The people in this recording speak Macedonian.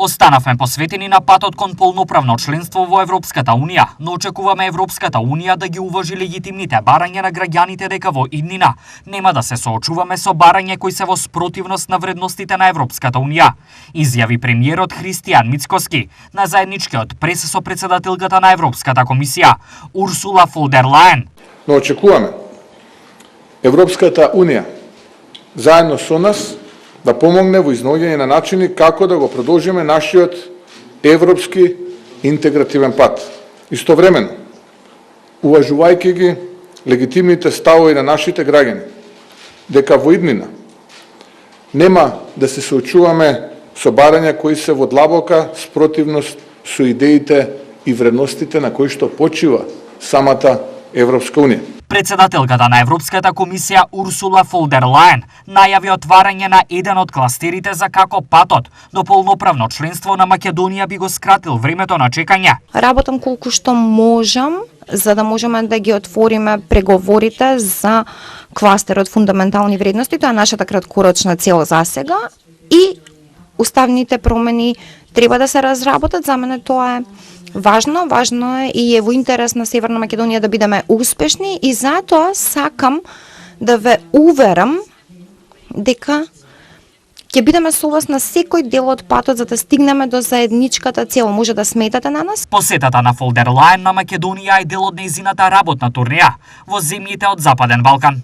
Останавме посветени на патот кон полноправно членство во Европската Унија, но очекуваме Европската Унија да ги уважи легитимните барања на граѓаните дека во иднина нема да се соочуваме со барање кои се во спротивност на вредностите на Европската Унија, изјави премиерот Христијан Мицкоски на заедничкиот прес со председателката на Европската комисија Урсула фон дер Лајен. Но очекуваме Европската Унија заедно со нас да помогне во изнаоѓање на начини како да го продолжиме нашиот европски интегративен пат. Истовремено, уважувајќи ги легитимните ставови на нашите граѓани, дека во иднина нема да се соочуваме со барања кои се во длабока спротивност со идеите и вредностите на кои што почива самата Европска Унија. Председателката на Европската комисија Урсула фон дер Лајен најави отварање на еден од кластерите за како патот до полноправно членство на Македонија би го скратил времето на чекање. Работам колку што можам, за да можеме да ги отвориме преговорите за кластерот фундаментални вредности. Тоа е нашата краткорочна цел за сега и уставните промени треба да се разработат. За мене тоа е важно е и е во интерес на Северна Македонија да бидеме успешни и затоа сакам да ве уверам дека ќе бидеме со вас на секој дел од патот за да стигнеме до заедничката цел. Може да сметате на нас? Посетата на фон дер Лајен на Македонија е дел од нејзината работна турнеја во земјите од Западен Балкан.